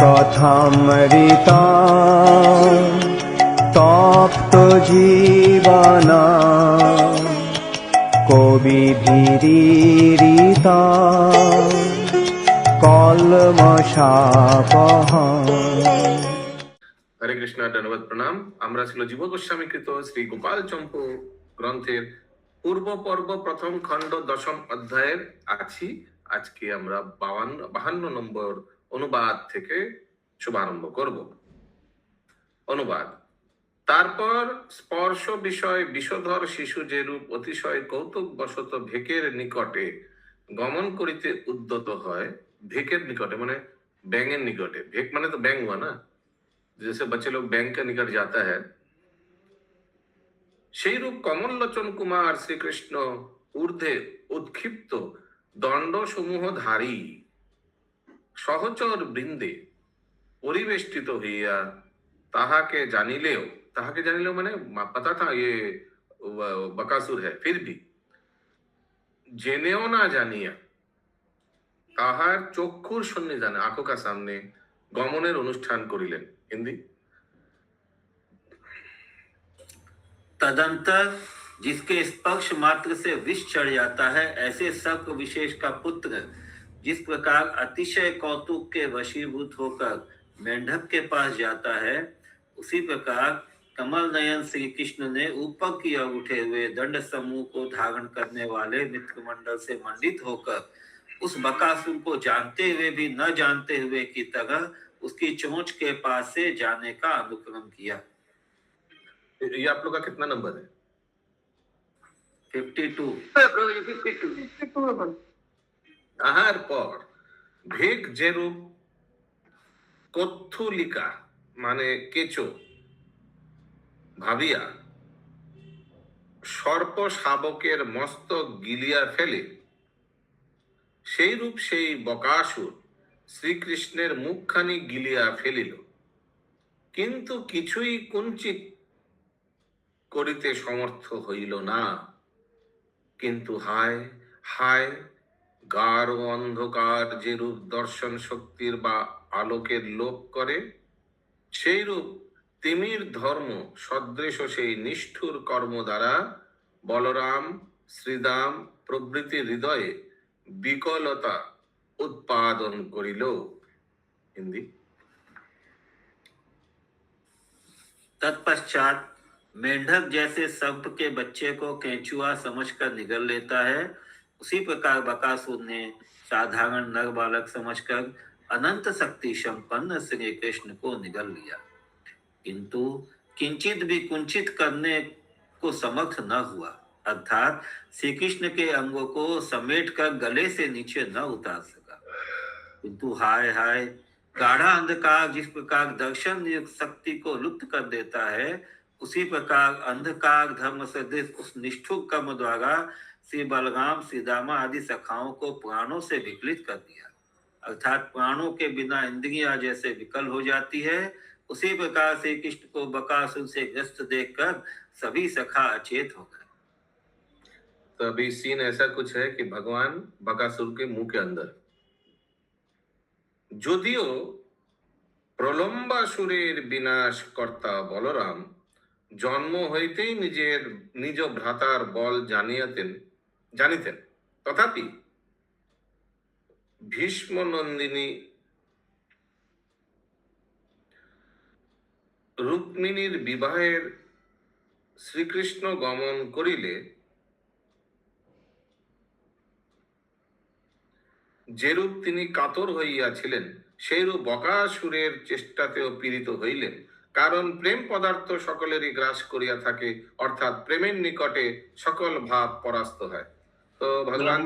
কথামৃতা তপ্ত জীবনা কবি ভীরিতা কলমশাপহা। হরে কৃষ্ণ, ধন্যবাদ, প্রণাম। আমরা ছিল জীব গোস্বামী কৃত শ্রী গোপাল চম্পু গ্রন্থের পূর্ব পর্ব প্রথম খণ্ড দশম অধ্যায়ের আছি। আজকে আমরা 52 নম্বর অনুবাদ থেকে শুভারম্ভ করব। অনুবাদ। তারপর স্পর্শ বিষয় বিষধর শিশু যেরূপ অতিশয় কৌতুক বশত ভেকের নিকটে গমন করিতে উদ্যত হয়, ভেকের নিকটে মানে ব্যাঙের নিকটে, ভেক মানে তো ব্যাঙ हुआ ना, जैसे बच्चे लोग बैंक के निकट जाता है, সেই রূপ কমললোচন কুমার শ্রীকৃষ্ণ ঊর্ধ্বে উৎক্ষিপ্ত দণ্ড সমূহ ধারী সহচর বৃন্দে পরিবেষ্টিত হইয়া তাহাকে জানিলেও মানে पता था ये बकासुर है, फिर भी জেনেও না জানিয়া তাহার চক্ষুর সন্নিধানে आंखों का सामने গমনের অনুষ্ঠান করিলেন। হিন্দি। तदंतर जिसके स्पर्श मात्र से विष चढ़ जाता है, ऐसे सर्प विशेष का पुत्र जिस प्रकार अतिशय कौतुक के वशीभूत होकर मेंढक के पास जाता है, उसी प्रकार कमल नयन श्री कृष्ण ने ऊपर की ओर उठे हुए दंड समूह को धारण करने वाले मित्रमंडल से मंडित होकर उस बकासुर को जानते हुए भी न जानते हुए की तरह उसकी चोंच के पास से जाने का अनुकरण किया। ये आप लोग का कितना नंबर है? 52। তাহার পর ভেক যেরূপ কথুলিকা মানে কেঁচো ভাবিয়া সর্প শাবকের মস্তক গিলিয়া ফেলে, সেই রূপ সেই বকাসুর শ্রীকৃষ্ণের মুখখানি গিলিয়া ফেলিল, কিন্তু কিছুই কুঞ্চিত করিতে সমর্থ হইল না। কিন্তু হায় হায়, গাঢ় অন্ধকার যেরূপ দর্শন শক্তির বা আলোকের লোপ করে, সেই রূপ তিমির ধর্ম সদৃশ সেই নিষ্ঠুর কর্ম দ্বারা বলরাম শ্রীদাম প্রভৃতি হৃদয়ে বিকলতা উৎপাদন করিল। হিন্দি। तत्पश्चात मेंढक जैसे सर्प के बच्चे को केंचुआ समझकर निगल लेता है, उसी प्रकार बकासुर ने साधारण नर बालक समझकर अनंत शक्ति संपन्न श्री कृष्ण को निगल लिया, किंतु किंचित भी कुंचित करने को समर्थ न हुआ, अर्थात श्री कृष्ण के अंगों को समेटकर गले से नीचे न उतार सका। किंतु हाय हाय, गाढ़ा अंधकार जिस प्रकार दर्शन युक्त शक्ति को लुप्त कर देता है, उसी प्रकार अंधकार धर्म सदृश उस निष्ठुर कर्म द्वारा श्री बलराम श्रीदामा आदि सखाओं को प्राणों से विकलित कर दिया, अर्थात प्राणों के बिना इंद्रियां जैसे विकल हो जाती है, उसी प्रकार श्री कृष्ण को बकासुर से ग्रस्त देखकर सभी सखा अचेत हो गए। तो अभी सीन ऐसा कुछ है कि भगवान बकासुर के मुंह के अंदर, যদিও প্রলম্বাসুরের বিনাশ কর্তা বলরাম জন্ম হইতেই নিজ ভ্রাতার বল জানিতেন, তথাপি ভীষ্ম নন্দিনী রুক্মিণীর বিবাহের শ্রীকৃষ্ণ গমন করিলে যেরূপ তিনি কাতর হইয়াছিলেন, সেইরূপ বকাসুরের চেষ্টাতেও পীড়িত হইলেন, কারণ প্রেম পদার্থ সকলেরই গ্রাস করিয়া থাকে, অর্থাৎ প্রেমের নিকটে সকল ভাব পরাস্ত হয়। তো ভগবান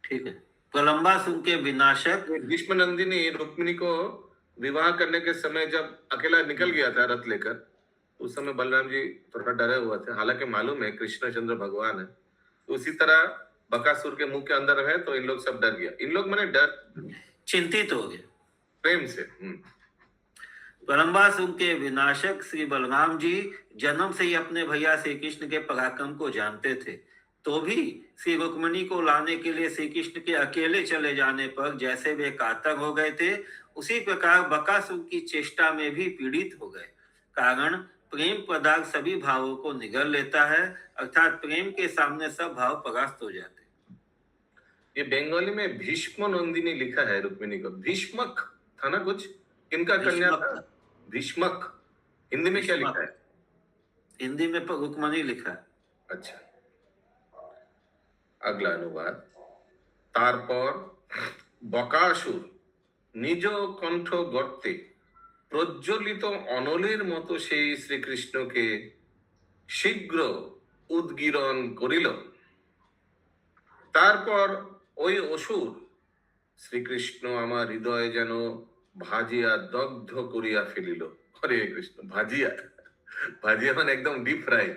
ठीक है, प्रलंबासुर के विनाशक भीष्म नंदिनी रुक्मिणी को विवाह करने के समय जब अकेला निकल गया था रथ लेकर, उस समय बलराम जी थोड़ा डरे हुए थे, हालांकि मालूम है कृष्णचंद्र भगवान है। उसी तरह बकासुर के मुंह के अंदर है, तो इन लोग सब डर गया। इन लोग मैंने डर चिंतित हो गए प्रेम से। प्रलंबासुर के विनाशक श्री बलराम जी जन्म से ही अपने भैया श्री कृष्ण के पराक्रम को जानते थे, तो भी श्री रुक्मिणी को लाने के लिए श्री कृष्ण के अकेले चले जाने पर जैसे वे कातर हो गए थे, उसी प्रकार बकासुर की चेष्टा में भी पीड़ित हो गए। कारण प्रेम पदार्थ सभी भावों को निगल लेता है, अर्थात प्रेम के सामने सब भाव परास्त हो जाते हैं। ये बंगाली में भीष्म नंदिनी लिखा है रुक्मिणी को, भीष्मक था ना कुछ, किनका कन्या था? भीष्मक। हिंदी में क्या लिखा है? हिंदी में रुक्मिणी लिखा है। अच्छा, अगला अनुवाद। तारपर बकासुर নিজ কণ্ঠ গর্তে প্রজ্বলিত অনলের মতো সেই শ্রীকৃষ্ণকে শীঘ্র উদ্গীরণ করিল। তারপর ওই অসুর শ্রীকৃষ্ণ আমার হৃদয় যেন ভাজিয়া দগ্ধ করিয়া ফেলিল। हरे कृष्ण, भाजिया, भाजिया মানে একদম डीप फ्राई,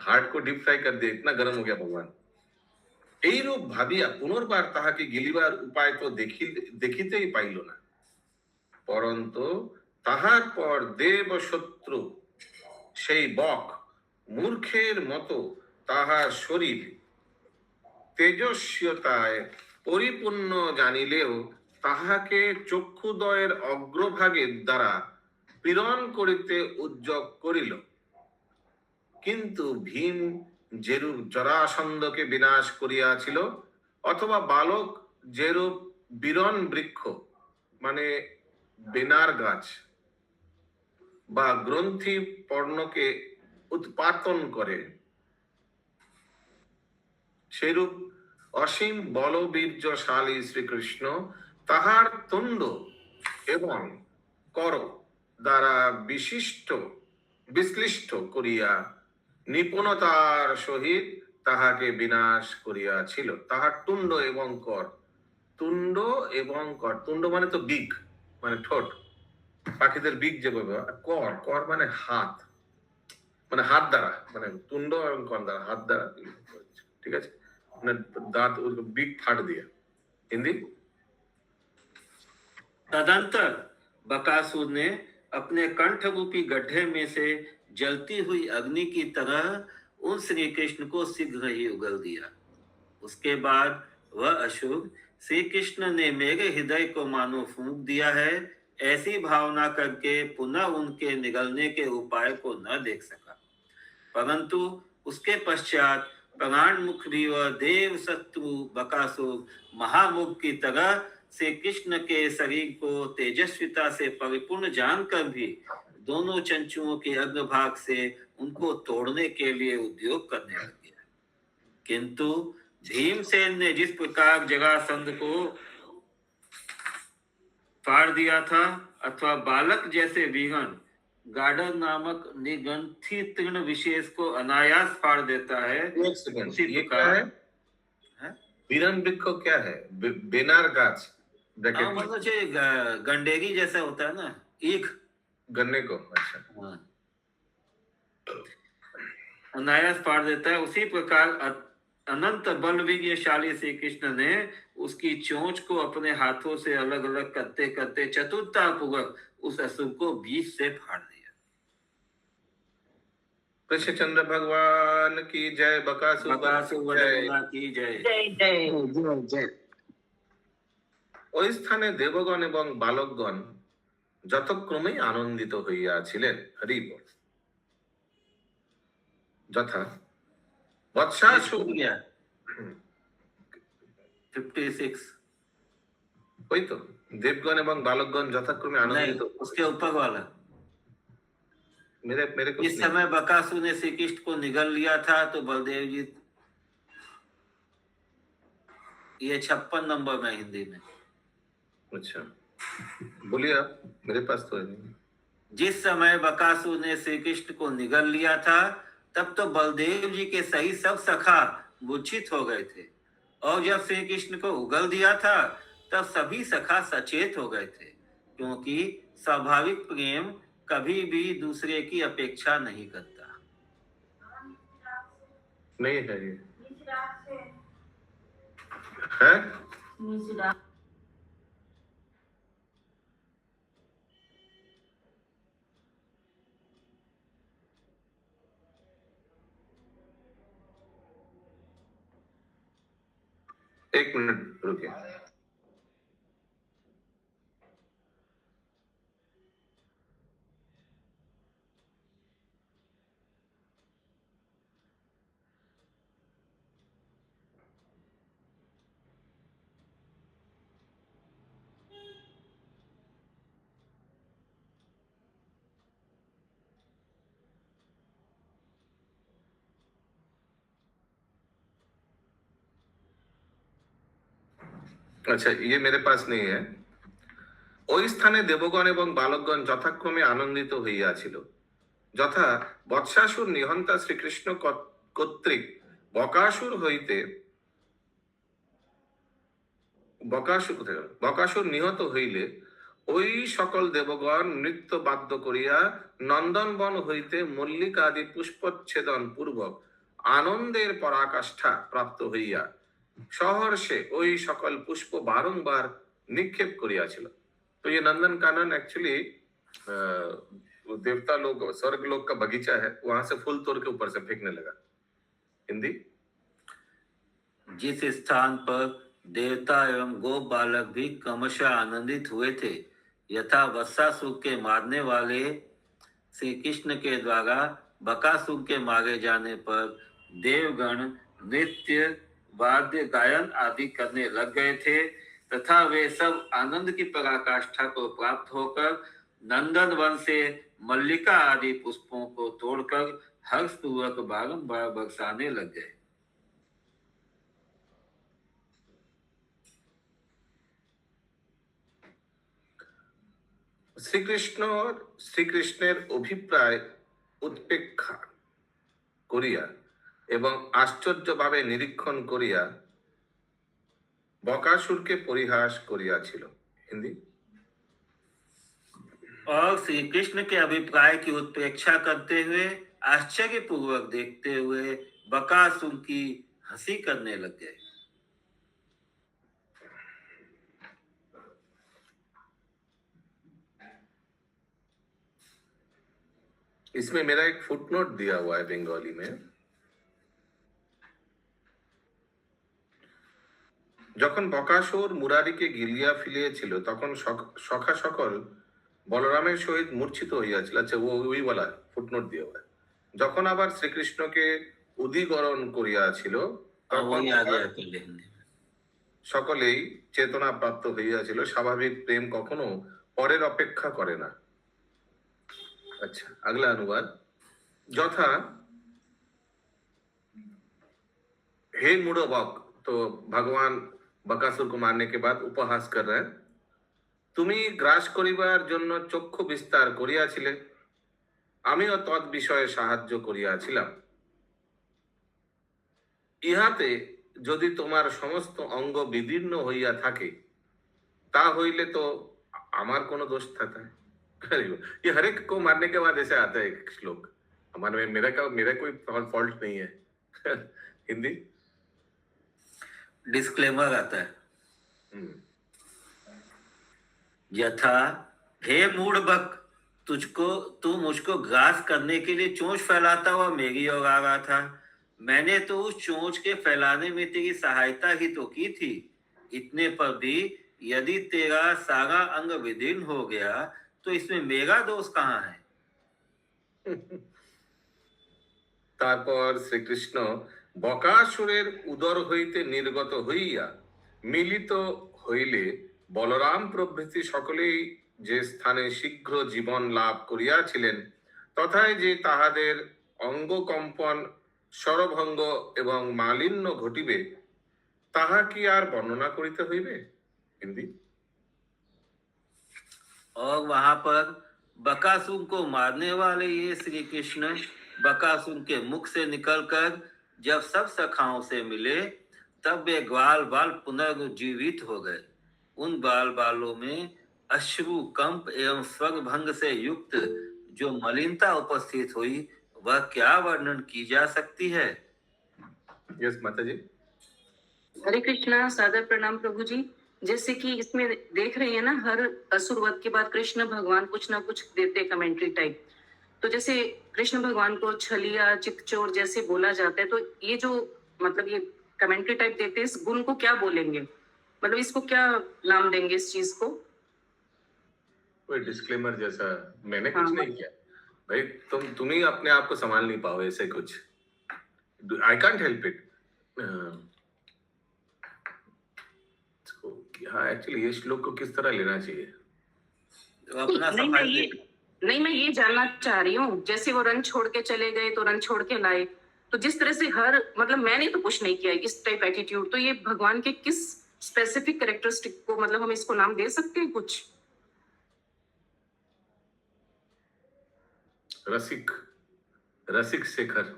हार्ट को डीप फ्राई कर दिया, इतना गर्म हो गया भगवान। এইরূপ ভাবিয়া পুনর্বার তাহাকে গিলিবার উপায় তো দেখিতেই পাইল না, পরন্তু তাহার পর দেব শত্রু সেই বক মূর্খের মতো তাহার শরীর তেজস্বিতায় পরিপূর্ণ জানিলেও তাহাকে চক্ষুদয়ের অগ্রভাগের দ্বারা পীড়ন করিতে উদ্যোগ করিল। কিন্তু ভীম যেরূপ জরাসন্ধকে বিনাশ করিয়াছিল, অথবা বালক যেরূপ বীরণ বৃক্ষ মানে বেনার গাছ বা গ্রন্থি পর্ণকে উৎপাতন করে, সেরূপ অসীম বলবীর্যশালী শ্রীকৃষ্ণ তাহার তুণ্ড এবং কর দ্বারা বিশ্লিষ্ট করিয়া নিপুণতার সহিত তাহাকে বিনাশ করিয়াছিল। তাহার তুণ্ড এবং কর, তুণ্ড এবং কর, তুণ্ড মানে তো বিগ, মানে ঠোঁট, পাখিদের বিগ যেভাবে, কর, কর মানে হাত, মানে হাত দ্বারা, মানে তুণ্ড এবং কর দ্বারা, হাত দ্বারা, ঠিক আছে, মানে দাঁত বিগ ফাट दिया। हिंदी। तदंतर बकासुर ने अपने कंठ रूपी गड्ढे में से जलती हुई अग्नि की तरह उन श्री कृष्ण को शीघ्र ही उगल दिया। उसके बाद वह असुर श्री कृष्ण ने मेरे हृदय को मानो फूंक दिया है, ऐसी भावना करके पुनः उनके निगलने के उपाय को न देख सका। परंतु उसके पश्चात प्राण मुख भी वह देव शत्रु बकासुर महामुख की तरह श्री कृष्ण के शरीर को तेजस्विता से परिपूर्ण जानकर भी दोनों चंचुओं के अग्रभाग से उनको तोड़ने के लिए उद्योग करने लगे। किंतु भीमसेन ने जिस प्रकार जरासंध को फाड़ दिया था, अथवा बालक जैसे वीरन गार्डन नामक निगंथी तृण विशेष को अनायास फाड़ देता है, एक सेकंड, उसी ये क्या प्रकार है? बीरन वृक्ष क्या है? बेनार गाछ, ब्रैकेट में मतलब जो गंडेरी जैसा होता है ना, ईख, गन्ने को। अच्छा, अनायास फाड़ देता है। उसी प्रकार अनंत बलवीर्यशाली श्री कृष्ण ने उसकी चोंच को अपने हाथों से अलग अलग करते करते चतुरता पूर्वक उस असुर को बीच से फाड़ दिया। कृष्णचंद्र भगवान की जय, बकासुर की जय। ওই স্থানে দেবগণ এবং বালকগণ যতক্রমেই আনন্দিত হইয়াছিলেন। হরি বল। যথা বৎসাসুর, 56 ওই তো দেবগণ এবং বালকগণ যথাক্রমে আনন্দিত। उसके ऊपर वाला, मेरे कुछ इस समय बकासुर ने श्री कृष्ण को निगल लिया था, तो बलदेव जी, ये 56 नंबर में हिंदी में। अच्छा, बोलिए आप, मेरे पास तो है नहीं। जिस समय बकासुर ने श्री कृष्ण को निगल लिया था, तब तो बलदेव जी के सही सब सखा मूर्छित हो गए थे, और जब श्री कृष्ण को उगल दिया था, तब सभी सखा सचेत हो गए थे, क्योंकि स्वाभाविक प्रेम कभी भी दूसरे की अपेक्षा नहीं करता। नहीं है ये है? एक मिनट रुकिए। আচ্ছা, ये मेरे पास नहीं है। ওই স্থানে দেবগণ এবং বালকগণ যথাক্রমে আনন্দিত হইয়াছিল, যথা বৎসাসুর নিহন্তা শ্রীকৃষ্ণ কর্তৃক বকাসুর হইতে বকাসুর কোথায় গেল? বকাসুর নিহত হইলে ওই সকল দেবগণ নৃত্য বাদ্য করিয়া নন্দনবন হইতে মল্লিকা আদি পুষ্পচ্ছেদন পূর্বক আনন্দের পরাকাষ্ঠা প্রাপ্ত হইয়া सहर्षे ওই সকল পুষ্প বারংবার নিক্ষেপ করিয়াছিল। तो ये नंदन कानन एक्चुअली देवता लोग स्वर्ग लोग का बगीचा है, वहां से फूल तोड़ के ऊपर से फेंकने लगा। हिंदी, जिस स्थान पर देवता एवं गोप बालक भी क्रमशः आनंदित हुए थे, यथा वत्सासुर के मारने वाले श्री कृष्ण के द्वारा बकासुर के मारे जाने पर देवगण नृत्य वाद्य गायन आदि करने लग गए थे, तथा वे सब आनंद की पराकाष्ठा को प्राप्त होकर नंदन वन से मल्लिका आदि पुष्पों को तोड़कर हर्षपूर्वक बारंबार बरसाने लग गए। শ্রীকৃষ্ণের অভিপ্রায় উৎপেক্ষা করিয়া এবং আশ্চর্যভাবে নিরীক্ষণ করিয়া বকাসুরকে পরিহাস করিয়াছিল। হিন্দি, और श्री कृष्ण के अभिप्राय की उत्प्रेक्षा करते हुए आश्चर्य पूर्वक देखते हुए बकासुर की हंसी करने लग गए। इसमें मेरा एक फुटनोट दिया हुआ है बंगाली में। যখন বকাসুর মুরারিকে গিলিয়া ফেলিয়েছিল তখন সখা সকল বলরামের সহিত মূর্ছিত হইয়াছিল। আচ্ছা, ওই বলা ফুটনোট দিয়ে হয়। যখন আবার শ্রীকৃষ্ণকে উদিগরণ করিয়াছিল তখন সকলেই চেতনা প্রাপ্ত হইয়াছিল। স্বাভাবিক প্রেম কখনো পরের অপেক্ষা করে না। अच्छा, अगला अनुवाद। যথা हे मूढ़ो बक, तो भगवान बकासुर को मारने के बाद उपहास कर रहे हैं। তুমি গ্রাস করিবার জন্য চক্ষু বিস্তার করিয়াছিলে, আমিও তৎ বিষয়ে সাহায্য করিয়াছিলাম। ইহাতে যদি তোমার সমস্ত অঙ্গ বিদীর্ণ হইয়া থাকে, তা হইলে তো আমার কোনো দোষ থাকে। ये हर एक को मारने के बाद ऐसे आता है एक श्लोक। हमारे मेरा कोई फॉल्ट नहीं है। हिंदी, डिस्क्लेमर आता है। यथा हे मूढ़ बक, तू मुझको ग्रास करने के लिए चोंच फैलाता हुआ मेरी ओर आ रहा था। मैंने तो उस चोंच के फैलाने में तेरी सहायता ही तो की थी। इतने पर भी यदि तेरा सारा अंग विदीर्ण हो गया तो इसमें मेरा दोष कहाँ है? তারপর শ্রীকৃষ্ণ বকাসুরের উদর হইতে নির্গত হইয়া মিলিত হইলে বলরাম প্রভৃতি সকলেই যে স্থানে শীঘ্র জীবন লাভ করিয়াছিলেন, তথায় যে তাহাদের অঙ্গ কম্পন, স্বরভঙ্গ এবং মালিন্য ঘটিবে, তাহা কি আর বর্ণনা করিতে হইবে। হিন্দি, और वहां पर बकासुर को मारने वाले ये श्री कृष्ण बकासुर के मुख से निकलकर जब सब सखाओं से मिले, तब वे ग्वाल बाल पुनर्जीवित हो गए। उन बाल बालों में अश्रु कंप एवं स्वर भंग से युक्त जो मलिनता उपस्थित हुई, वह क्या वर्णन की जा सकती है। यस माता जी। हरे कृष्णा, सादर प्रणाम प्रभु जी। जैसे कि इसमें देख रही है ना, हर असुर वध के बाद कृष्ण भगवान कुछ ना कुछ देते कमेंट्री टाइप। तो जैसे कृष्ण भगवान को छलिया चितचोर जैसे बोला जाता है, तो ये जो मतलब ये कमेंट्री टाइप देते हैं, इस गुण को क्या बोलेंगे, मतलब इसको क्या नाम देंगे इस चीज को? कोई डिस्क्लेमर जैसा मैंने कुछ हाँ। नहीं किया भाई, तुम ही अपने आप को संभाल नहीं पाओ ऐसे कुछ। I can't help it. हाँ एक्चुअली ये श्लोक को किस तरह लेना चाहिए? तो अपना नहीं सफाई मैं ये जानना चाह रही हूँ, जैसे वो रन छोड़ के चले गए तो रन छोड़ के लाए, तो जिस तरह से हर मतलब मैंने तो कुछ नहीं किया इस टाइप एटीट्यूड, तो ये भगवान के किस स्पेसिफिक कैरेक्टरिस्टिक को मतलब हम इसको नाम दे सकते हैं कुछ? रसिक, रसिक शेखर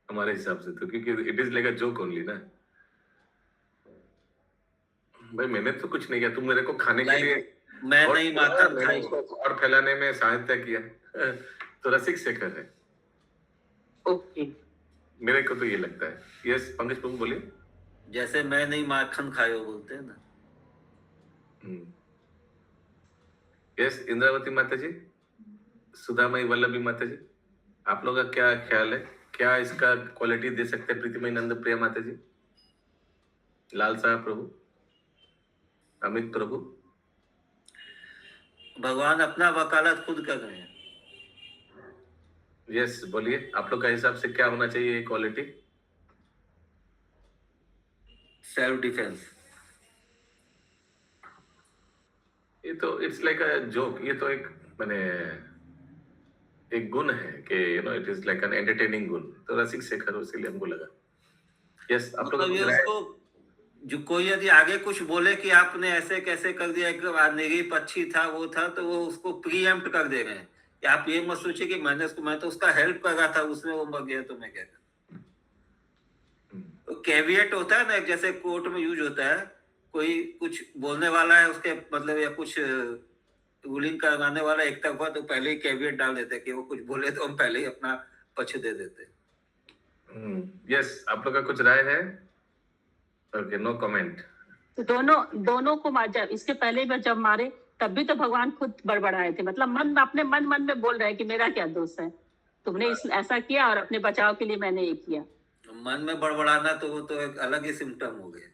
हमारे हिसाब से तो, क्योंकि it is like a joke only ना भाई। मैंने तो कुछ नहीं किया, तुम मेरे को खाने के लिए मैं और नहीं माखन मैंने खाई। उसको और फैलाने में सहायता किया तो रसिक शेखर है ओके। मेरे को तो ये लगता है। यस पंकज तुम बोलिए। जैसे मैं नहीं माखन खायो बोलते हैं ना। यस इंद्रावती माता जी, सुधामयी वल्लभी माता जी, आप लोग का क्या ख्याल है? क्या इसका क्वालिटी दे सकते हैं प्रीतिमयी नंद प्रिया माता जी, लाल साहब प्रभु, अमित प्रभु? भगवान अपना वकालत खुद कर रहे हैं। यस बोलिए, आप लोग का हिसाब से क्या होना चाहिए ये क्वालिटी? Self defence. ये तो इट्स लाइक अ जोक, ये तो एक मैंने एक गुण है कि you know it is like an entertaining गुण, तो रसिक शेखर इसलिए हमको लगा। यस आप लोग मतलब ये उसको जो कोई यदि आगे कुछ बोले कि आपने ऐसे कैसे कर दिया, एक निरीह पक्षी था वो था, तो वो उसको प्रीएम्प्ट कर दे रहे हैं कि आप ये मत सोचिए कि मैं तो उसका हेल्प कर रहा था, उसमें वो मर गया तो मैं क्या करूं। तो कैविएट होता है ना, जैसे कोर्ट में यूज होता है, कोई कुछ बोलने वाला है उसके मतलब या कुछ रूलिंग करवाने वाला एक तरफा, तो पहले ही कैविएट डाल देते कि वो कुछ बोले तो हम पहले ही अपना पक्ष दे देते। यस आप लोग का कुछ राय है? Okay no comment. तो दोनों को जब इसके पहले भी जब मारे तब भी तो भगवान खुद बड़बड़ाए थे, मतलब अपने मन में बोल रहे हैं कि मेरा क्या दोष है, तुमने ऐसा किया और अपने बचाव के लिए मैंने ये किया। मन में बड़बड़ाना तो वो तो एक अलग ही सिम्टम हो गया।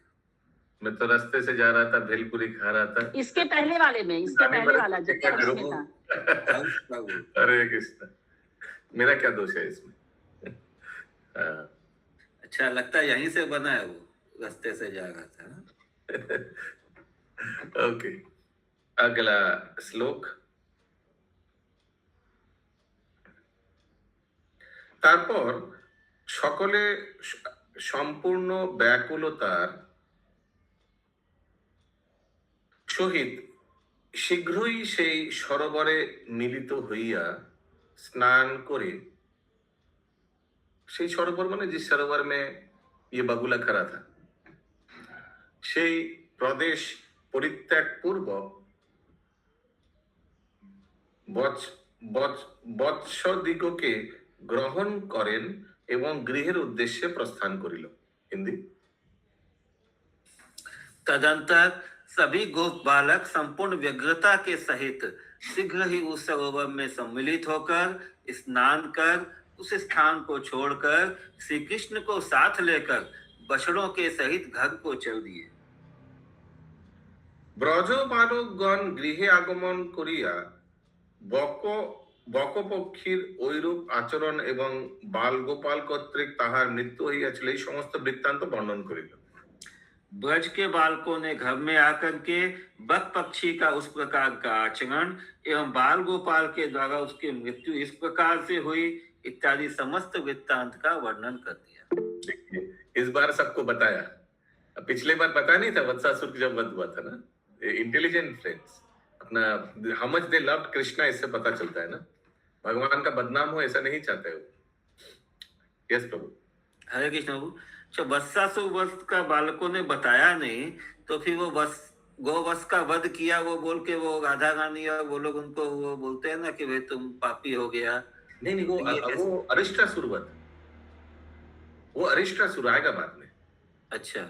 मैं तो रास्ते से जा रहा था, भेलपुरी खा रहा था। इसके पहले वाला जब क्या करूं? उसमें था। अरे कृष्ण, मेरा क्या दोष है इसमें? अच्छा लगता है यहीं से बना है, वो रास्ते से जा रहा था ना। ओके अगला श्लोक। তারপর সকলে সম্পূর্ণ ব্যাকুলতার সহিত শীঘ্রই সেই সরোবরে মিলিত হইয়া স্নাन করে, সেই সরোবর মানে जिस सरोवर में ये बगुला खड़ा था, সেই প্রদেশ পরিত্যাগ পূর্বক বৎসদিগকে গ্রহণ করেন এবং গৃহের উদ্দেশ্যে প্রস্থান করিল। হিন্দি। तदंतर सभी गोप बालक संपूर्ण व्यग्रता के सहित शीघ्र ही उस सरोवर में सम्मिलित होकर स्नान कर उस स्थान को छोड़कर श्री कृष्ण को साथ लेकर बछड़ों के सहित घर को चल दिए। ব্রজ বালকগণ গৃহে আগমন করিয়া বকপক্ষীর ঐরূপ আচরণ এবং বালগোপাল কর্তৃক তাহার মৃত্যু হইয়াছিল এই সমস্ত বৃত্তান্ত বর্ণন করিল। ब्रज के बालकों ने घर में आकर के बक पक्षी का उस प्रकार का आचरण एवं बाल गोपाल के द्वारा उसकी मृत्यु इस प्रकार से हुई इत्यादि समस्त वृत्तांत का वर्णन कर दिया। देखिए इस बार सबको बताया, पिछले बार पता नहीं था वत्सासुर जब वध हुआ था ना। इंटेलिजेंट फ्रेंड्स, अपना how much they loved Krishna इससे पता चलता है ना। भगवान का बदनाम हो ऐसा नहीं चाहते हो। यस प्रभु। हरे कृष्ण प्रभु। तो वत्सासुर वध का बालकों ने बताया नहीं, तो फिर वो गोवत्स का वध किया वो बोल के वो राधा रानी और वो लोग उनको वो बोलते हैं ना कि भाई तुम पापी हो गया। नहीं वो अरिष्टासुर वध, वो अरिष्टासुर आएगा बाद में। अच्छा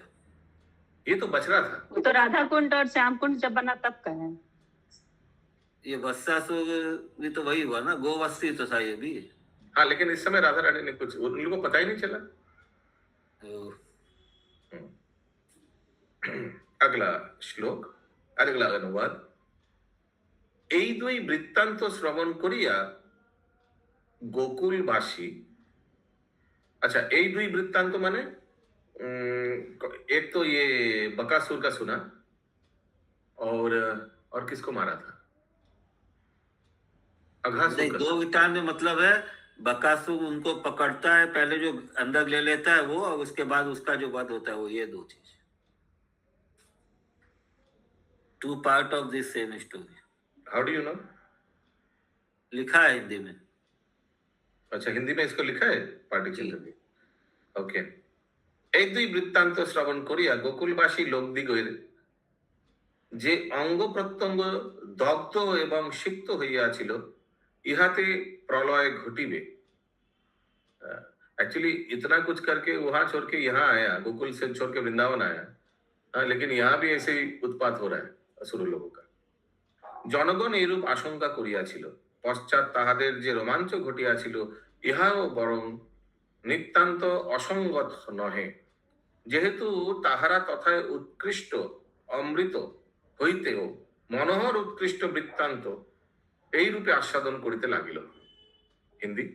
ये तो बछड़ा था। वो तो राधा कुंड और श्याम कुंड जब बना तब का है। ये वत्सासुर भी तो वही हुआ ना, गोवत्स ही तो था ये भी। हाँ लेकिन इस समय राधा रानी ने कुछ उन लोगों को पता ही नहीं चला। अगला श्लोक, अगला अनुवाद। এই দুই বৃত্তান্ত শ্রবণ করিয়া गोकुलवासी, अच्छा এই দুই वृत्तांत माने एक तो ये बकासुर का सुना, और किसको मारा था? अघासुर नहीं, का दो सुना। विटान में मतलब है बकासुर उनको पकड़ता है, पहले जो अंदर ले लेता है वो, और उसके बाद उसका जो वध होता है वो, ये दो चीज। Two part of this same story. How do you know? लिखा है हिंदी में। अच्छा, हिंदी में इसको लिखा है पार्टिकल जी। में। ओके। এই দুই বৃত্তান্ত শ্রবণ করিয়া গোকুলবাসী লোকদিগের যে অঙ্গ প্রত্যঙ্গ দগ্ধ এবং সিক্ত হইয়াছিল, ইহাতে प्रलय घटिबे। एक्चुअली इतना कुछ करके वहां छोड़ के यहाँ आया, गोकुल से छोड़ के वृंदावन आया। हाँ, लेकिन यहाँ भी ऐसे ही उत्पात हो रहा है असुर लोगों का। জনগণ এইরূপ আশঙ্কা করিয়াছিল, পশ্চাৎ তাহাদের যে রোমাঞ্চ ঘটিয়াছিল, ইহাও বরং নিতান্ত অসঙ্গত নহে, যেহেতু তাহারা তথায় উৎকৃষ্ট অমৃত হইতেও মনোহর উৎকৃষ্ট বৃত্তান্ত এই রূপে আস্বাদন করিতে লাগিল। হিন্দি।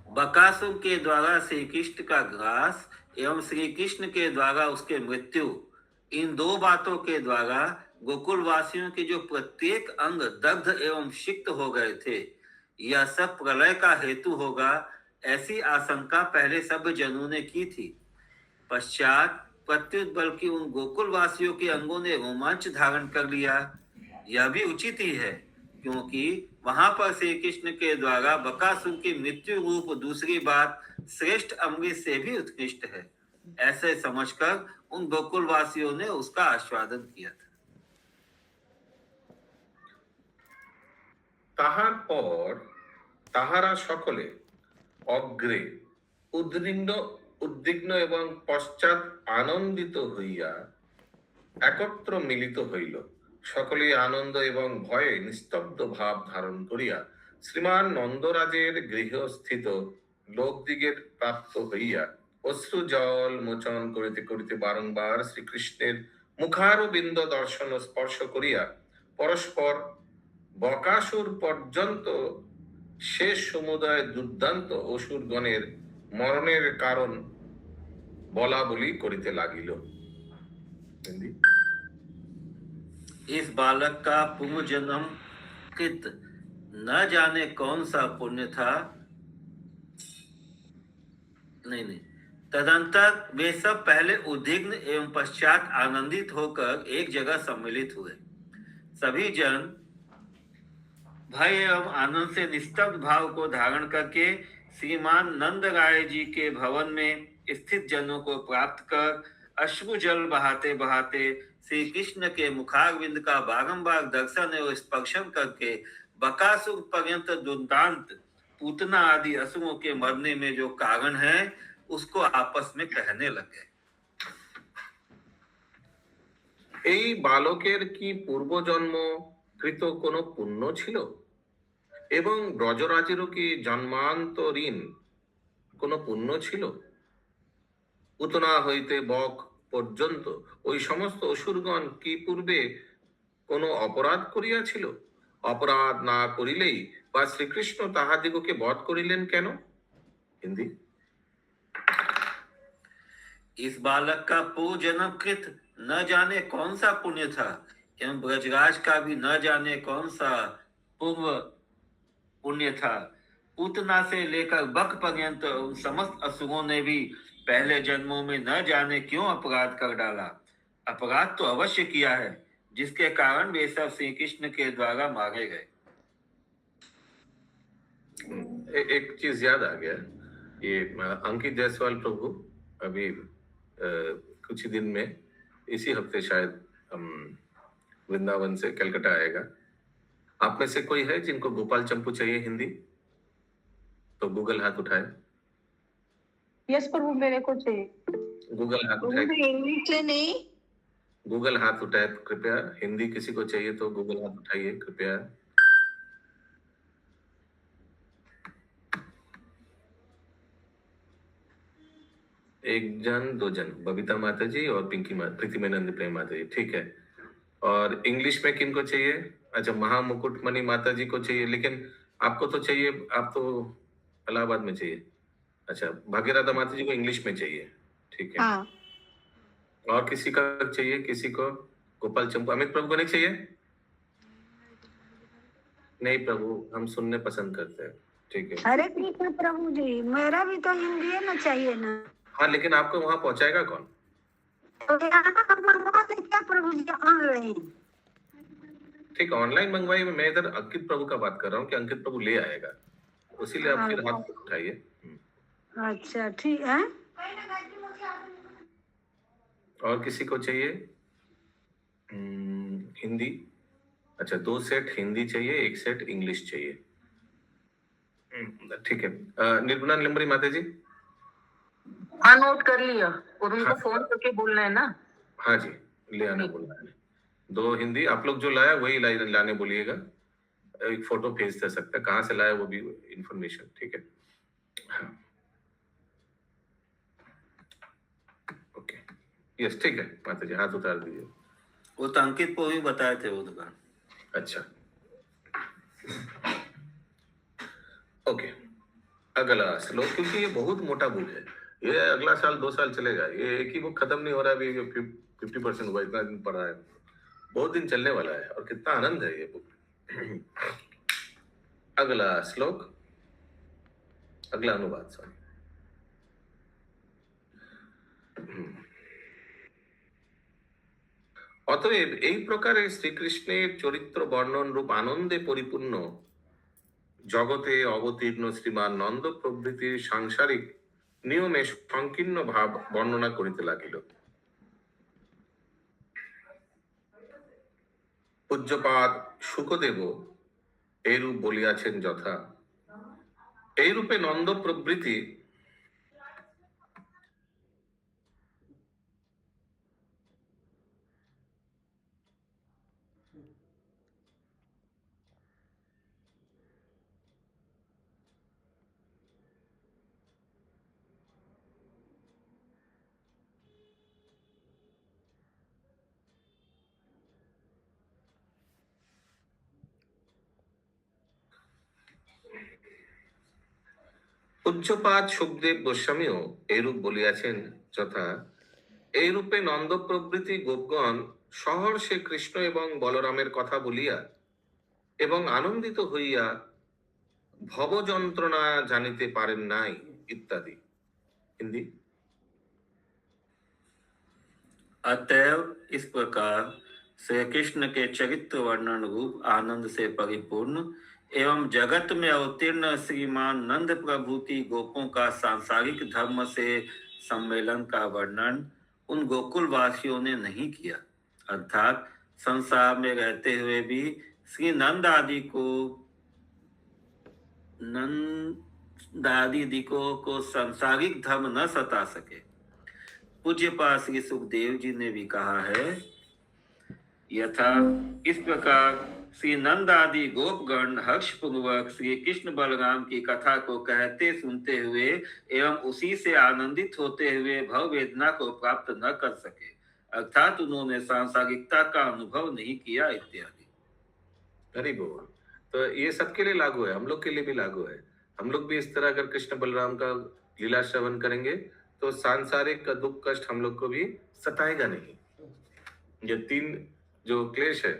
बकासुर के द्वारा श्री कृष्ण का ग्रास एवं श्री कृष्ण के द्वारा उसके मृत्यु, इन दो बातों के द्वारा गोकुल वासियों के जो प्रत्येक अंग दग्ध एवं सिक्त हो गए थे, यह सब प्रलय का हेतु होगा, ऐसी आशंका पहले सब जनों ने की थी। पश्चात प्रत्युत बल्कि उन गोकुल वासियों के अंगों ने रोमांच धारण कर लिया। यह भी उचित ही है, क्योंकि वहां पर श्री कृष्ण के द्वारा बकासुर की मृत्यु रूप दूसरी बात श्रेष्ठ अमृत से भी उत्कृष्ट है, ऐसे समझकर उन गोकुल वासियों ने उसका आस्वादन किया था। তাহার পর তাহারা সকলে অগ্রে উদ্বিগ্ন এবং পশ্চাৎ আনন্দিত হইয়া একত্র মিলিত হইল। সকলে আনন্দ এবং ভয়ে নিস্তব্ধ ভাব ধারণ করিয়া শ্রীমান নন্দরাজের গৃহস্থিত লোকদিগের প্রাপ্ত হইয়া অশ্রু জল মোচন করিতে করিতে বারংবার শ্রীকৃষ্ণের মুখারবিন্দ দর্শন স্পর্শ করিয়া পরস্পর বকাসুর পর্যন্ত শেষ সমুদায় দুর্দান্ত অসুরগণের মরণের কারণ বলা বলি করিতে লাগিল। হিন্দি। इस बालक का पूर्व जन्म कृत न जाने कौन सा पुण्य था। नहीं, तदंतर वे सब पहले उद्विग्न एवं पश्चात आनंदित होकर एक जगह सम्मिलित हुए। सभी जन भय एवं आनंद से निस्तब्ध भाव को धारण करके श्रीमान नंद राय जी के भवन में स्थित जनों को प्राप्त कर अश्रु जल बहाते बहाते श्री कृष्ण के मुखारविंद का बारंबार दर्शन एवं स्पर्शन करके बकासुर पर्यंत दुर्दांत पूतना आदि असुरों के मरने में जो कारण है उसको आपस में कहने लगे। এই বালকের কি পূর্বজন্ম কৃত কোনো পুণ্য ছিল এবং ব্রজরাজেরও কি জন্মান্তরীণ কোনো পুণ্য ছিল? পুতনা হইতে বক পর্যন্ত ওই সমস্ত অসুরগণ কি পূর্বে কোনো অপরাধ করিয়াছিল? অপরাধ না করিলেই বা শ্রীকৃষ্ণ তাহাদিগকে বধ করিলেন কেন? হিন্দি। इस बालक का पूर्व जन्म कृत न जाने कौन सा पुण्य था एवं ब्रजराज का भी न जाने कौन सा पूर्व पुण्य था। पूतना से लेकर बक पर्यंत उन समस्त असुरों ने भी पहले जन्मों में न जाने क्यों अपराध कर डाला। अपराध तो अवश्य किया है, जिसके कारण वे सब श्री कृष्ण के द्वारा मारे गए। एक चीज याद आ गया, ये अंकित जायसवाल प्रभु अभी कुछ ही दिन में, इसी हफ्ते शायद वृंदावन से कलकत्ता आएगा। आप में से कोई है जिनको गोपाल चंपू चाहिए हिंदी? तो गूगल हाथ उठाए। यस प्रभु, मेरे को चाहिए। गूगल हाथ उठाए। इंग्लिश से नहीं। गूगल हाथ उठाए कृपया। हिंदी किसी को चाहिए तो गूगल हाथ उठाइए कृपया। एक जन दो जन, बबीता माता जी और प्रीतिमानंद प्रेम माता जी, ठीक है। और इंग्लिश में किन को चाहिए? अच्छा, महामुकुटमणि माता जी को चाहिए, लेकिन आपको तो चाहिए, आप तो इलाहाबाद में चाहिए। अच्छा, भाग्यराधा माता जी को इंग्लिश में चाहिए, ठीक है। हाँ और किसी का चाहिए? किसी को? गोपाल चंपू, अमित प्रभु को नहीं चाहिए? नहीं प्रभु, हम सुनने पसंद करते हैं, ठीक है। हरे कृष्ण प्रभु जी, मेरा भी तो हिंदी ना चाहिए ना। हाँ, लेकिन आपको वहां पहुंचाएगा कौन? तो यहाँ हम मंगवा दे क्या प्रभु जी ऑनलाइन? ठीक, ऑनलाइन मंगवाई। मैं इधर अंकित प्रभु का बात कर रहा हूँ कि अंकित प्रभु ले आएगा, इसीलिए आप फिर हाथ उठाइए। अच्छा ठीक है। और किसी को चाहिए? हिंदी? अच्छा, 2 सेट हिंदी चाहिए, 1 सेट इंग्लिश चाहिए। ठीक है। निर्गुणा निलंबरी माता जी? हाँ, नोट कर लिया, और उनको हाँ। फोन करके बोलना है ना। हाँ जी, ले आने बोलना है। 2 हिंदी, आप लोग जो लाया वही लाने बोलिएगा। एक फोटो भेज दे सकते हैं, कहाँ से लाया वो भी इंफॉर्मेशन, ठीक है। हाँ, ओके, यस, ठीक है माता जी, हाथ उतार दीजिए। वो तो अंकित को भी बताए थे वो दुकान। अच्छा, ओके। अगला श्लोक, क्योंकि ये बहुत मोटा बुक है, ये अगला साल 2 साल चलेगा, ये एक ही बुक खत्म नहीं हो रहा, अभी 50% हुआ, इतना दिन पढ़ा है, बहुत दिन चलने वाला है, और कितना आनंद है ये बुक। अगला श्लोक, अगला अनुवाद, सॉरी। অতএব এই প্রকারে শ্রীকৃষ্ণের চরিত্র বর্ণন রূপ আনন্দে পরিপূর্ণ জগতে অবতীর্ণ শ্রীমান নন্দ প্রভৃতির সাংসারিক নিয়মে সংকীর্ণ ভাব বর্ণনা করিতে লাগিল। পূজ্যপাদ শুকদেব এইরূপ বলিয়াছেন যথা, এইরূপে নন্দ প্রভৃতি পূজ্যপাদ সুখদেব গোস্বামীও এইরূপ বলিয়াছেন যথা, এইরূপে নন্দ প্রভৃতি গোপগণ সহর্ষে কৃষ্ণ এবং বলরামের কথা বলিয়া এবং আনন্দিত হইয়া ভব যন্ত্রণা জানিতে পারেন নাই, ইত্যাদি। हिंदी। अतएव इस प्रकार श्री कृष्ण के चरित्र वर्णन रूप आनंद से परिपूर्ण एवं जगत में अवतीर्ण श्रीमान नंद प्रभु की गोपों का सांसारिक धर्म से सम्मेलन का वर्णन उन गोकुल वासियों ने नहीं किया, अर्थात संसार में रहते हुए भी श्री नंद आदि को सांसारिक धर्म न सता सके। पूज्यपाद श्री सुखदेव जी ने भी कहा है, यथा इस प्रकार श्री नंद आदि गोपगण हर्ष पूर्वक श्री कृष्ण बलराम की कथा को कहते सुनते हुए एवं उसी से आनंदित होते हुए भव वेदना को प्राप्त न कर सके, अर्थात उन्होंने सांसारिकता का अनुभव नहीं किया, इत्यादि। हरि बोल। तो ये सबके लिए लागू है, हम लोग के लिए भी लागू है। हम लोग भी इस तरह अगर कृष्ण बलराम का लीला श्रवण करेंगे तो सांसारिक का दुख कष्ट हम लोग को भी सताएगा नहीं। ये 3 जो क्लेश है,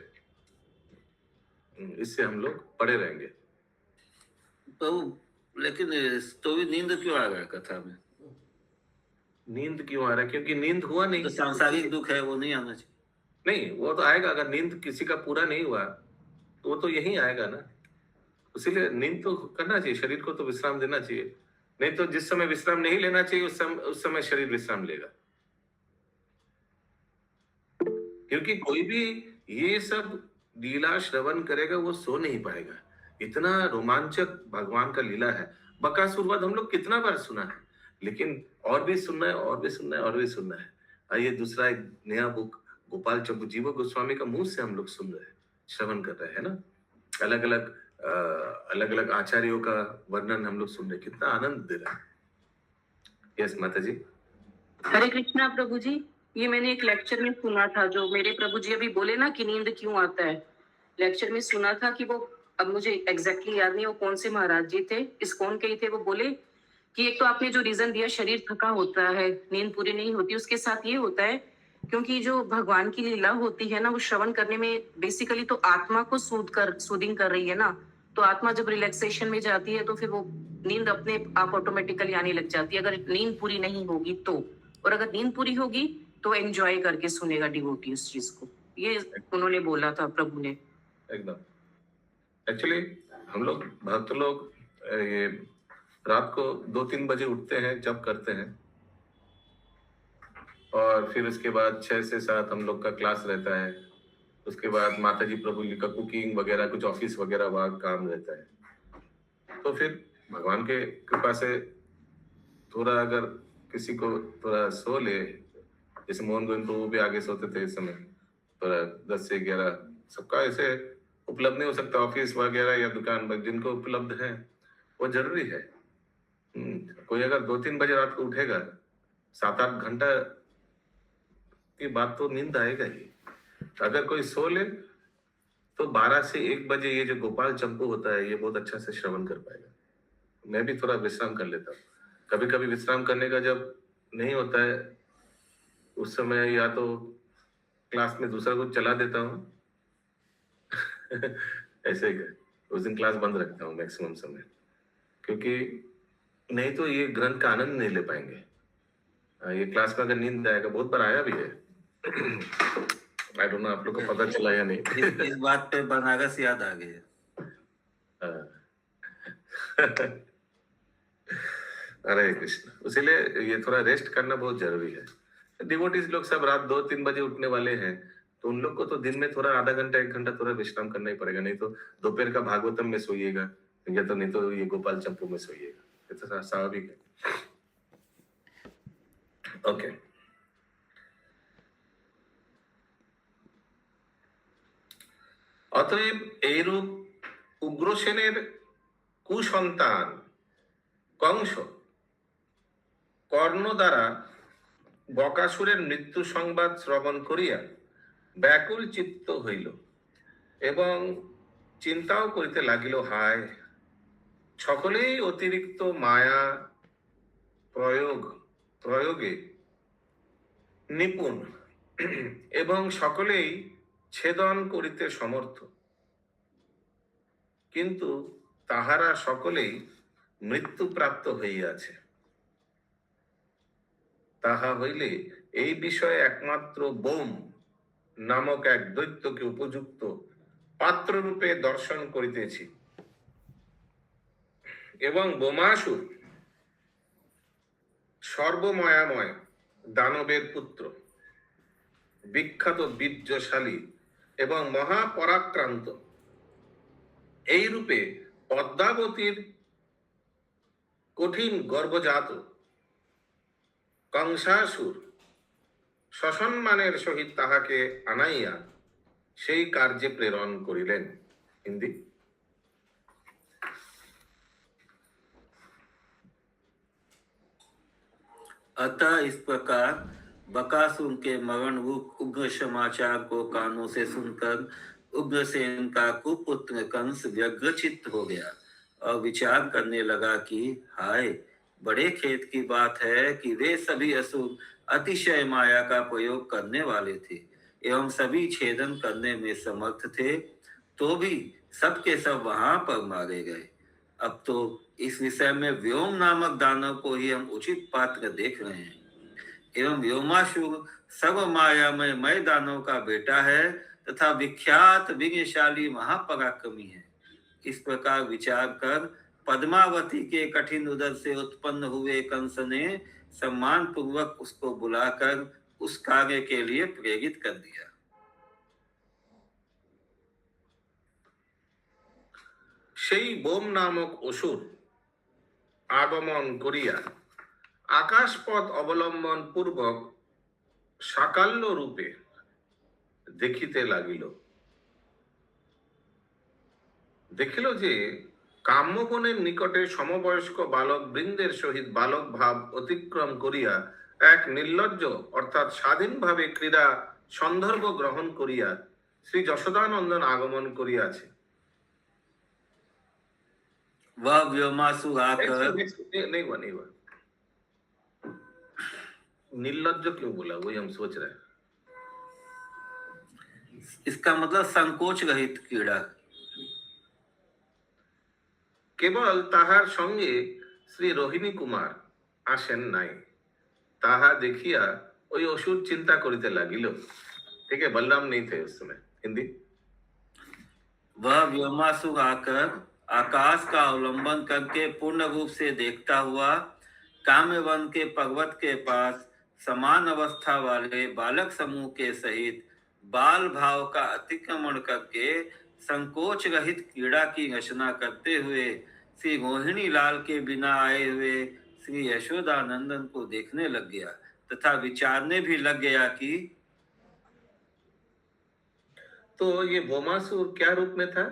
इससे हम लोग पड़े रहेंगे। तो लेकिन तो भी नींद क्यों आ रहा है कथा में? नींद क्यों आ रहा है? क्योंकि नींद हुआ नहीं। तो सांसारिक दुख है वो नहीं आना चाहिए। नहीं, वो तो आएगा, अगर नींद किसी का पूरा नहीं हुआ तो वो तो यही आएगा ना। इसीलिए नींद तो करना चाहिए, शरीर को तो विश्राम देना चाहिए, नहीं तो जिस समय विश्राम नहीं लेना चाहिए उस समय शरीर विश्राम लेगा। क्योंकि कोई भी ये सब लीला श्रवण करेगा वो सो नहीं पाएगा, इतना रोमांचक भगवान का लीला है। बकासुर वध हम लोग कितना बार सुना है, लेकिन और भी सुनना है, और भी सुनना है, और भी सुनना है। आइए दूसरा एक नया बुक गोपाल चंपू जीव गोस्वामी का मुंह से हम लोग सुन रहे हैं, श्रवण कर रहे हैं ना। अलग अलग आचार्यों का वर्णन हम लोग सुन रहे हैं, कितना आनंद दे रहा है। यस माता जी। हरे कृष्णा प्रभु जी। ये मैंने एक लेक्चर में सुना था, जो मेरे प्रभु जी अभी बोले ना कि नींद क्यों आता है, लेक्चर में सुना था कि वो, अब मुझे एग्जैक्टली याद नहीं वो कौन से महाराज जी थे, इस्कॉन के ही थे, वो बोले कि एक तो आपने जो रीजन दिया शरीर थका होता है, नींद पूरी नहीं होती, उसके साथ ये होता है क्योंकि जो भगवान की लीला होती है ना, वो श्रवण करने में बेसिकली तो आत्मा को सूदिंग कर रही है ना, तो आत्मा जब रिलैक्सेशन में जाती है तो फिर वो नींद अपने आप ऑटोमेटिकली आने लग जाती है, अगर नींद पूरी नहीं होगी तो। और अगर नींद पूरी होगी तो एंजॉय करके सुनेगा डिवोटी उस चीज को, ये उन्होंने बोला था प्रभु ने। एकदम। एक्चुअली हम लोग भक्त लोग ये रात को 2-3 बजे उठते हैं, जब करते हैं, और फिर उसके बाद 6 से 7 हम लोग का क्लास रहता है। उसके बाद माता जी प्रभु जी का कुकिंग वगैरह, कुछ ऑफिस वगैरह वहाँ काम रहता है। तो फिर भगवान के कृपा से थोड़ा अगर किसी को थोड़ा सो ले, जैसे मोहन गोविंद प्रभु भी आगे सोते थे इस समय, थोड़ा 10 से 11, सबका ऐसे उपलब्ध नहीं हो सकता ऑफिस वगैरह या दुकान पर, जिनको उपलब्ध है वो जरूरी है। कोई अगर 2-3 बजे रात को उठेगा, 7-8 घंटा की बात तो नींद आएगा ही। अगर कोई सो ले तो 12 से 1 बजे ये जो गोपाल चंपू होता है, ये बहुत अच्छा से श्रवण कर पाएगा। मैं भी थोड़ा विश्राम कर लेता हूँ। कभी कभी विश्राम करने का जब नहीं होता है, उस समय या तो क्लास में दूसरा कुछ चला देता हूँ ऐसे ही उस दिन क्लास बंद रखता हूँ मैक्सिमम समय, क्योंकि नहीं तो ये ग्रंथ का आनंद नहीं ले पाएंगे। ये क्लास में अगर नींद आएगा, बहुत बार आया भी है। आई डोंट नो आप लोग को पता चला या नहीं। इस बात पे बनारस याद आ गया। हरे कृष्ण। इसीलिए ये थोड़ा रेस्ट करना बहुत जरूरी है। डिवोटीज लोग सब रात 2-3 बजे उठने वाले हैं, तो उन लोग को तो दिन में थोड़ा आधा घंटा 1 घंटा थोड़ा विश्राम करना ही पड़ेगा। नहीं तो दोपहर का भागवतम में सोइएगा, या तो नहीं तो ये गोपाल चंपू में सोइएगा, ये तो स्वाभाविक है। ओके, অতএব এইরূপ উগ্রসেনের কুসন্তান কংস কর্ণ দ্বারা বকাসুরের মৃত্যু সংবাদ শ্রবণ করিয়া ব্যাকুল চিত্ত হইল এবং চিন্তাও করিতে লাগিল, হায় সকলেই অতিরিক্ত মায়া প্রয়োগে নিপুণ এবং সকলেই ছেদন করিতে সমর্থ, কিন্তু তাহারা সকলেই মৃত্যুপ্রাপ্ত হইয়াছে। তাহা হইলে এই বিষয়ে একমাত্র বোম নামক এক দৈত্যকে উপযুক্ত পাত্ররূপে দর্শন করিতেছি, এবং বোমাসুর সর্বময়াময় দানবের পুত্র, বিখ্যাত বীর্যশালী এবং মহাপরাক্রান্ত, এই রূপে পদ্মাবতীর কঠিন গর্ভজাত কংসাসুর সসম্মানের সহিত তাহাকে আনাইয়া সেই কার্যে প্রেরণ করিলেন। হিন্দি। अतः इस प्रकार बकासुर के मरण रूप उग्र समाचार को कानों से सुनकर उग्रसेन का कुपुत्र कंस व्यग्रचित्त हो गया और विचार करने लगा कि हाय, बड़े खेद की बात है कि वे सभी असुर अतिशय माया का प्रयोग करने वाले थे एवं सभी छेदन करने में समर्थ थे, तो भी सबके सब वहां पर मारे गए। अब तो इस विषय में व्योम नामक दानव को ही हम उचित पात्र देख रहे हैं, एवं व्योमासुर सर्व मायामय मय दानव का बेटा है तथा विख्यात विजयशाली महापराक्रमी है। इस प्रकार विचार कर पद्मावती के कठिन उदर से उत्पन्न हुए कंस ने सम्मान पूर्वक उसको बुलाकर उस कार्य के लिए प्रेरित कर दिया। সেই বোম নামক অসুর আগমন করিয়া আকাশপথ অবলম্বন পূর্বক সাকাল্য রূপে দেখিতে লাগিল। দেখিল যে কাম্যগণের নিকটে সমবয়স্ক বালক বৃন্দের সহিত বালক ভাব অতিক্রম করিয়া এক নির্লজ্জ অর্থাৎ স্বাধীনভাবে ক্রীড়া সন্দর্ভ গ্রহণ করিয়া শ্রী যশোদানন্দন আগমন করিয়াছে। वह व्योमासुर आकर नहीं हुआ नहीं हुआ, निर्लज्ज क्यों बोला वही हम सोच रहे हैं। इसका मतलब संकोच रहित क्रीड़ा। কেবল তাহার সঙ্গে শ্রী রোহিণী কুমার আসেন নাই, তাহা দেখিয়া ওই অসুর চিন্তা করিতে লাগিল। ठीक है, बलराम नहीं थे उस समय। हिंदी। वह व्योमासुर आकर आकाश का अवलंबन करके पूर्ण रूप से देखता हुआ काम्यवन के पर्वत के पास समान अवस्था वाले बालक समूह के सहित बाल भाव का अतिक्रमण करके संकोच रहित क्रीड़ा की रचना करते हुए श्री रोहिणी लाल के बिना आए हुए श्री यशोदानंदन को देखने लग गया तथा विचारने भी लग गया कि तो ये भौमासुर क्या रूप में था?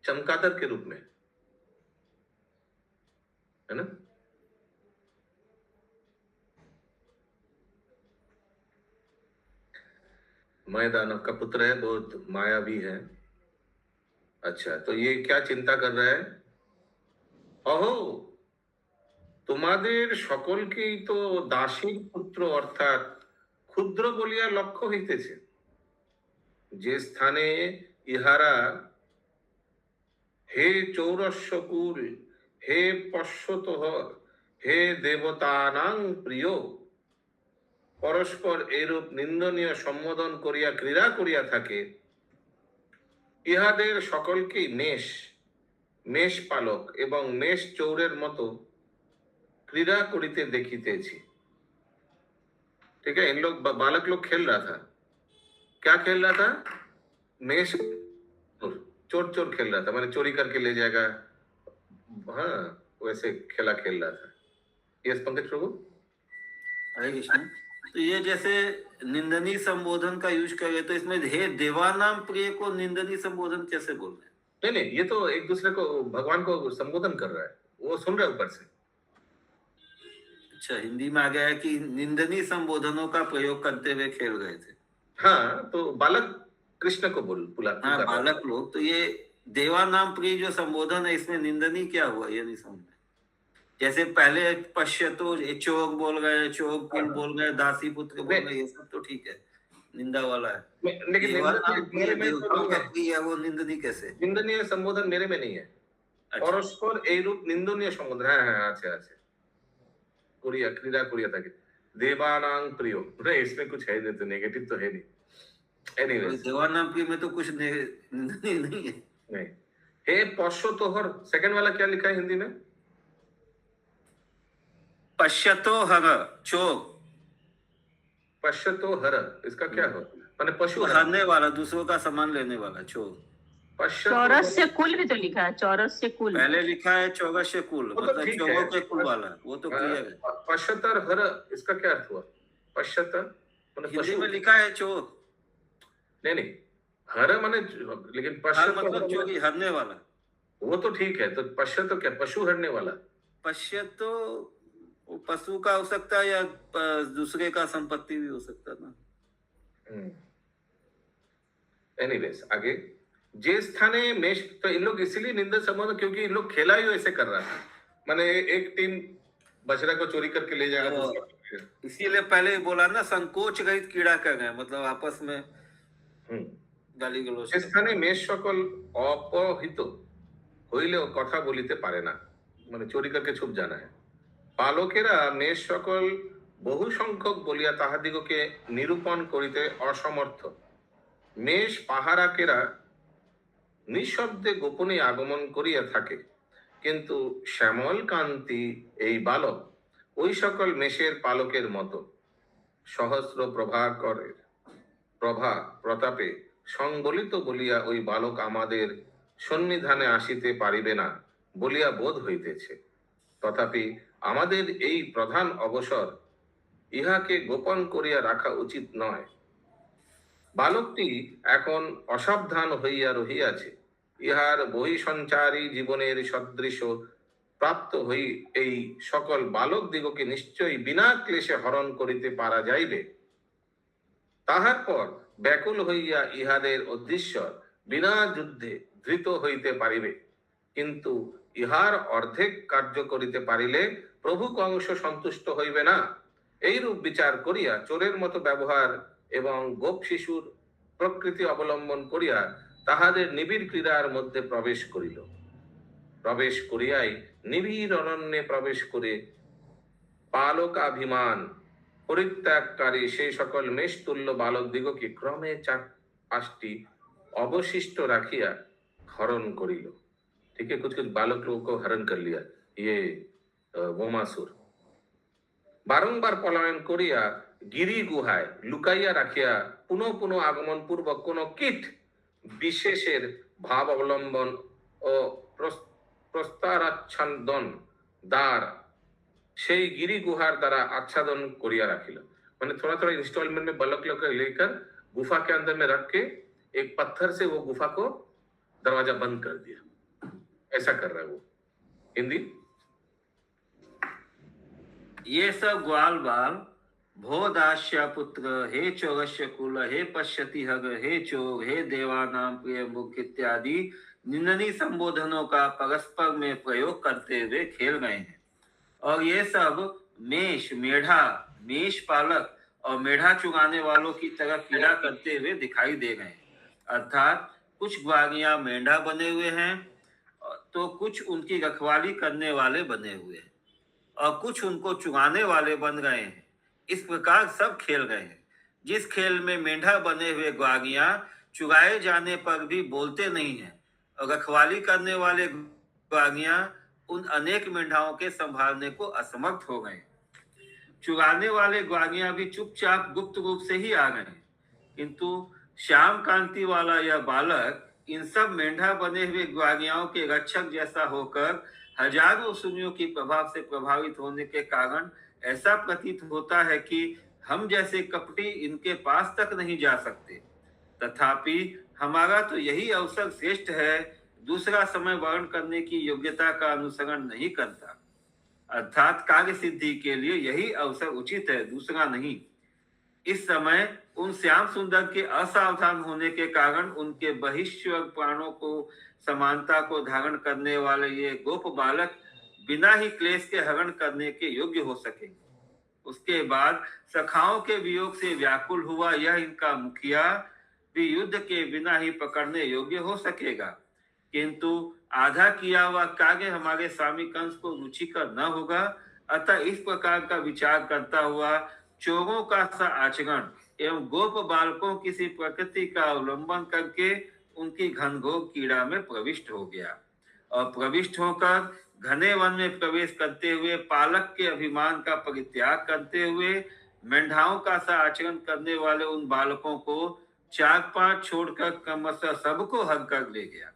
चमगादड़ के रूप में, है ना? मयदानव का पुत्र है, बहुत मायावी है। अच्छा, तो ये क्या चिंता कर रहा है? अहो, তোমাদের সকলকেই তো দাসীর পুত্র অর্থাৎ ক্ষুদ্র বলিয়া লক্ষ্য হইতেছে। যে স্থানে ইহারা হে চৌরস্যকুল, হে পশ্বতঃ, হে দেবতানাং প্রিয় পরস্পর এরূপ নিন্দনীয় সম্বোধন করিয়া ক্রীড়া করিয়া থাকে, ইহাদের সকলকেই মেষ পালক এবং মেষ চৌরের মতো क्रीड़ा करिते देखितेछि। ठीक है, इन लोग बालक लोग खेल रहा था, क्या खेल रहा था? मेष चोर चोर खेल रहा था, माने चोरी करके ले जाएगा, हाँ वैसे खेला खेल रहा था। यस पंकज प्रभु। हरे कृष्ण। तो ये जैसे निंदनीय संबोधन का यूज करें तो इसमें हे देवानाम प्रिय को निंदनीय संबोधन कैसे बोल रहे हैं? नहीं, ये तो एक दूसरे को भगवान को संबोधन कर रहा है, वो सुन रहा है ऊपर से। अच्छा, हिंदी में आ गया है कि निंदनीय संबोधनों का प्रयोग करते हुए खेल रहे थे। हाँ, तो बालक कृष्ण को बुला हाँ, बालक लोग। तो ये देवानाम प्रिय जो संबोधन है इसमें निंदनीय क्या हुआ ये नहीं समझ में। जैसे पहले पश्यतो चोक बोल गए, चोक कुल बोल गए, दासी पुत्र बोल गए, ये सब तो ठीक है, निंदा वाला है। लेकिन वो निंदनीय कैसे? निंदनीय संबोधन मेरे में नहीं है। परस्पर এই রূপ নিন্দনীয় সম্বোধন, হ্যাঁ হ্যাঁ আছে আছে, कोरिया क्रीड़ा कोरिया था कि देवानां प्रियो, नहीं इसमें कुछ है नहीं, तो नेगेटिव तो है नहीं। एनीवेज, देवानां प्रिय में तो कुछ नहीं है। नहीं, हे पश्यतोहर, सेकंड वाला क्या लिखा है हिंदी में? पश्यतो हर चोक, पश्यतोहर, इसका क्या हो? माने पशु हरने वाला, दूसरों का सामान लेने वाला चोक। चौरस्य कुल भी तो लिखा है, चौरस्य कुल पहले लिखा है चौरस्य कुल, मतलब चौरों के कुल वाला, वो तो क्लियर है। पश्यतर हर, इसका क्या अर्थ हुआ? पश्यतर माने हिंदी में लिखा है चोर, नहीं हर माने, लेकिन पश्यत मतलब चोरी, हरने वाला। वो तो ठीक है, तो पश्यत तो क्या? पशु हरने वाला। पश्यत तो पशु का हो सकता है या दूसरे का संपत्ति भी हो सकता है ना। एनीवेज, आगे जे स्थाने मेष, तो इन लोग इसीलिए निंदा संबोधन, क्योंकि इन लोग खेला ही ऐसे कर रहा था, माने एक टीम बछड़ा को चोरी करके ले जाएगा, इसीलिए पहले बोला ना संकोच रहित क्रीड़ा कर गए, मतलब आपस में गाली गलौज। যে স্থানে মেষ সকল অপহিত হইলেও কথা বলিতে পারে না, মানে চোরি করকে ছুপ জানা है। বালকেরা মেষ সকল বহু সংখ্যক বলিয়া তাহাদিগকে নিরূপণ করিতে অসমর্থ। মেষ পাহারাকেরা নিঃশব্দে গোপনে আগমন করিয়া থাকে, কিন্তু শ্যামল কান্তি এই বালক ওই সকল মেষের পালকের মতো সহস্র প্রভা প্রতাপে সংবলিত বলিয়া ওই বালক আমাদের সন্নিধানে আসিতে পারিবে না বলিয়া বোধ হইতেছে। তথাপি আমাদের এই প্রধান অবসর ইহাকে গোপন করিয়া রাখা উচিত নয়। বালকটি এখন অসাবধান হইয়া রহিয়াছে, ইহার বহিঃসঞ্চারী জীবনের সদৃশ প্রাপ্ত হই এই সকল বালক দিগকে নিশ্চয়ই বিনা ক্লেশে হরণ করিতে পারা যাইবে। তাহার পর ব্যাকুল হইয়া ইহাদের অধীশ্বর বিনা যুদ্ধে ধৃত হইতে পারিবে, কিন্তু ইহার অর্ধেক কার্য করিতে পারিলে প্রভু কংস সন্তুষ্ট হইবে না। এইরূপ বিচার করিয়া চোরের মতো ব্যবহার এবং গোপ শিশুর প্রকৃতি অবলম্বন করিয়া তাহাদের নিবিড় ক্রীড়ার মধ্যে প্রবেশ করিল। প্রবেশ করিয়াই নিবিড় অরণ্যে প্রবেশ করে পালকাভিমান পরিত্যাগকারী সেই সকল মেষতুল্য বালক দিগকে ক্রমে 4-5টি অবশিষ্ট রাখিয়া হরণ করিল। ठीक है, कुछ कुछ बालक लोगों को हरण कर लिया ये बोमासुर। बारंबार पलायन करिया गिरी गुहाय लुकाइया राखिया पुनः पुनः আগমন পূর্বক কোন কীট বিশেষের ভাব অবলম্বন ও প্রস্তারাচ্ছাদন দ্বার সেই गिरी गुहार द्वारा आच्छादन करिया राखिल। माने थोड़ा थोड़ा इंस्टॉलमेंट में बालक लोग को लेकर गुफा के अंदर में रख के एक पत्थर से वो गुफा को दरवाजा बंद कर दिया। ऐसा कर रहा है वो। हिंदी ये सब ग्वाल बाल भो दास्य पुत्र हे चौरस्य कुल हे पश्यति हग हे चोर हे देवानाम प्रिय मुख इत्यादि निंदनीय संबोधनों का परस्पर में प्रयोग करते हुए खेल गए हैं। और ये सब मेष मेढ़ा मेष पालक और मेढ़ा चुगाने वालों की तरह क्रीड़ा करते हुए दिखाई दे गए हैं। अर्थात कुछ ग्वालियां मेंढा बने हुए हैं तो कुछ उनकी रखवाली करने वाले बने हुए हैं और कुछ उनको चुगाने वाले बन गए हैं। इस प्रकार सब खेल गए हैं। जिस खेल में मेंढा बने हुए ग्वालियां चुगाए जाने पर भी बोलते नहीं हैं और रखवाली करने वाले ग्वालियां उन अनेक मेंढाओं के संभालने को असमर्थ हो गए। चुगाने वाले ग्वालियां भी चुपचाप गुप्त रूप से ही आ गए, किंतु श्याम कांति वाला यह बालक इन सब मेंढा बने हुए ग्वालियाओं के रक्षक जैसा होकर हजारों सुनियों की प्रभाव से प्रभावित होने के कारण ऐसा प्रतीत होता है कि हम जैसे कपटी इनके पास तक नहीं जा सकते। तथापि हमारा तो यही अवसर श्रेष्ठ है, दूसरा समय वर्ण करने की योग्यता का अनुसरण नहीं करता। अर्थात कार्य सिद्धि के लिए यही अवसर उचित है, दूसरा नहीं। इस समय उन श्याम सुंदर के असावधान होने के कारण उनके बहिष्वर प्राणों को समानता को धारण करने वाले ये गोप बालक बिना ही क्लेश के हरण करने के योग्य हो सकेंगे। उसके बाद सखाओं के वियोग से व्याकुल हुआ यह इनका मुखिया भी युद्ध के बिना ही पकड़ने योग्य हो सकेगा, किंतु आधा किया हुआ कार्य हमारे स्वामी कंस को रुचिकर न होगा। अतः इस प्रकार का विचार करता हुआ चोरों का सा आचरण एवं गोप बालकों किसी प्रकृति का अवलंबन करके उनकी घनघोर कीड़ा में प्रविष्ट हो गया और प्रविष्ट होकर घने वन में प्रवेश करते हुए पालक के अभिमान का परित्याग करते हुए मेंढाओं का सा आचरण करने वाले उन बालकों को 4-5 छोड़कर क्रमशः सबको हग कर ले गया।